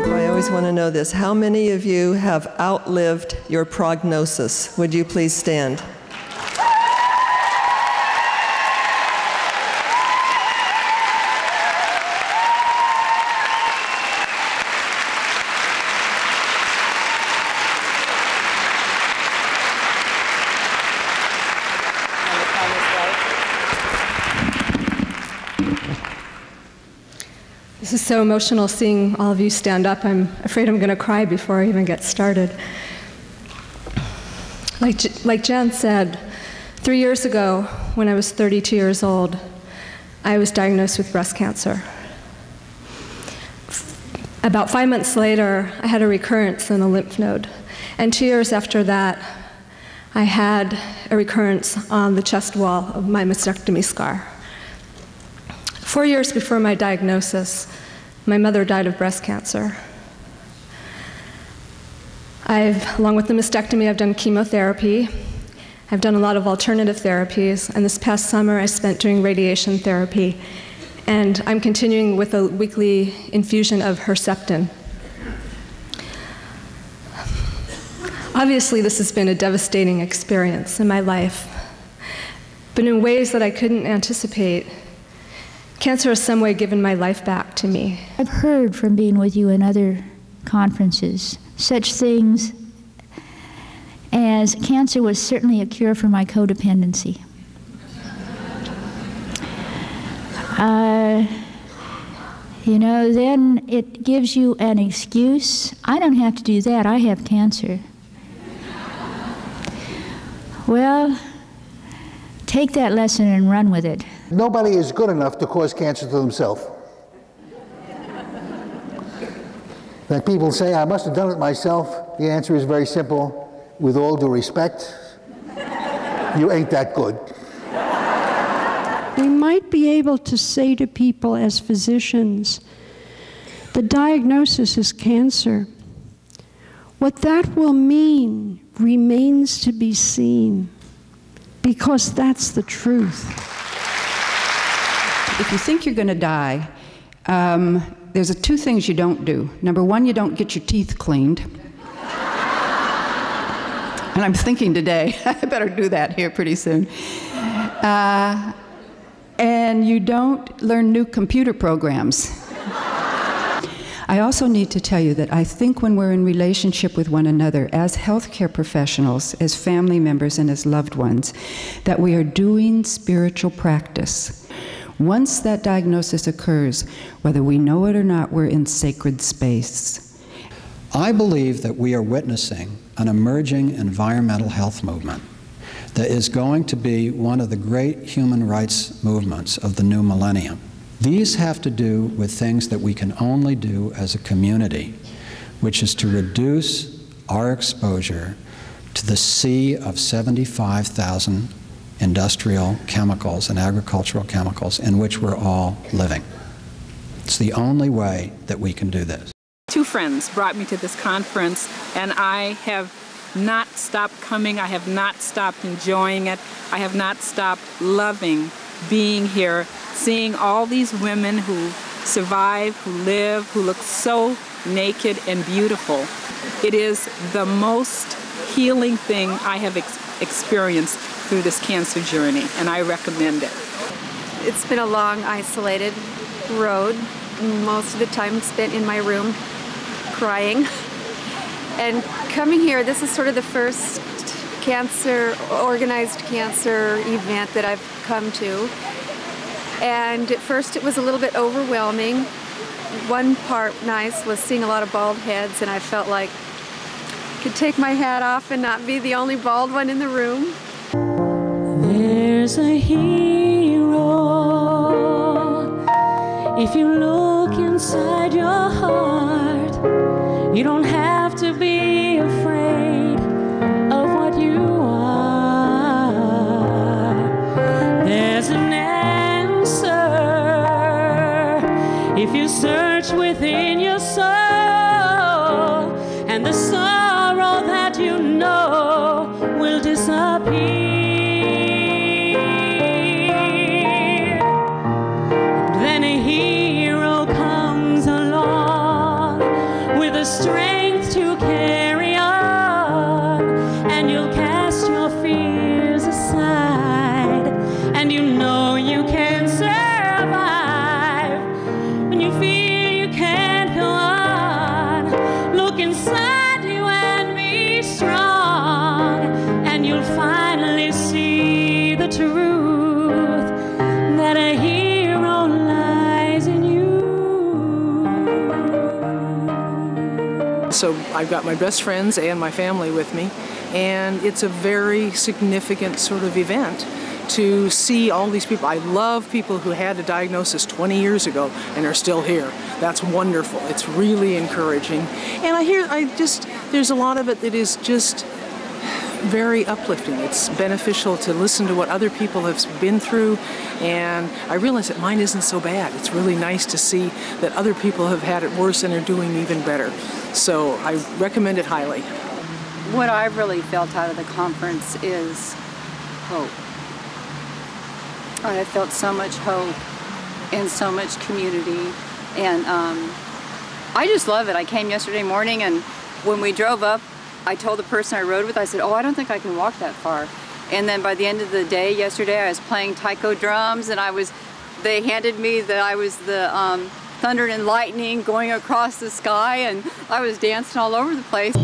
I always want to know this. How many of you have outlived your prognosis? Would you please stand? This is so emotional seeing all of you stand up. I'm afraid I'm going to cry before I even get started. Like Jan said, 3 years ago, when I was 32 years old, I was diagnosed with breast cancer. About 5 months later, I had a recurrence in a lymph node. And 2 years after that, I had a recurrence on the chest wall of my mastectomy scar. 4 years before my diagnosis, my mother died of breast cancer. Along with the mastectomy, I've done chemotherapy. I've done a lot of alternative therapies, and this past summer I spent doing radiation therapy. And I'm continuing with a weekly infusion of Herceptin. Obviously, this has been a devastating experience in my life, but in ways that I couldn't anticipate. Cancer has some way given my life back to me. I've heard from being with you in other conferences such things as cancer was certainly a cure for my codependency. You know, then it gives you an excuse. I don't have to do that. I have cancer. Well, take that lesson and run with it. Nobody is good enough to cause cancer to themselves. When people say, I must have done it myself, the answer is very simple. With all due respect, you ain't that good. We might be able to say to people as physicians, the diagnosis is cancer. What that will mean remains to be seen, because that's the truth. If you think you're going to die, there's two things you don't do. Number one, you don't get your teeth cleaned. And I'm thinking today, I better do that here pretty soon. And you don't learn new computer programs. I also need to tell you that I think when we're in relationship with one another as healthcare professionals, as family members, and as loved ones, that we are doing spiritual practice. Once that diagnosis occurs, whether we know it or not, we're in sacred space. I believe that we are witnessing an emerging environmental health movement that is going to be one of the great human rights movements of the new millennium. These have to do with things that we can only do as a community, which is to reduce our exposure to the sea of 75,000 industrial chemicals and agricultural chemicals in which we're all living. It's the only way that we can do this. Two friends brought me to this conference, and I have not stopped coming. I have not stopped enjoying it. I have not stopped loving being here, seeing all these women who survive, who live, who look so naked and beautiful. It is the most healing thing I have experienced through this cancer journey, and I recommend it. It's been a long, isolated road. Most of the time spent in my room crying. And coming here, this is sort of the first organized cancer event that I've come to. And at first it was a little bit overwhelming. One part nice was seeing a lot of bald heads, and I felt like I could take my hat off and not be the only bald one in the room. There's a hero if you look inside your heart. You don't have to be afraid of what you are. There's an answer if you search within your soul, and the sorrow that you know will disappear. and you'll cast your fears aside, and you know you can survive. When you feel you can't go on, look inside you and be strong, and you'll finally see the truth that a hero lies in you. So I've got my best friends and my family with me, and it's a very significant sort of event to see all these people. I love people who had a diagnosis 20 years ago and are still here. That's wonderful. It's really encouraging. And there's a lot of it that is just very uplifting. It's beneficial to listen to what other people have been through, and I realize that mine isn't so bad. It's really nice to see that other people have had it worse and are doing even better. So I recommend it highly. What I've really felt out of the conference is hope. I have felt so much hope and so much community, and I just love it. I came yesterday morning, and when we drove up, I told the person I rode with, I said, oh, I don't think I can walk that far. And then by the end of the day yesterday, I was playing taiko drums, and they handed me that I was the thunder and lightning going across the sky, and I was dancing all over the place.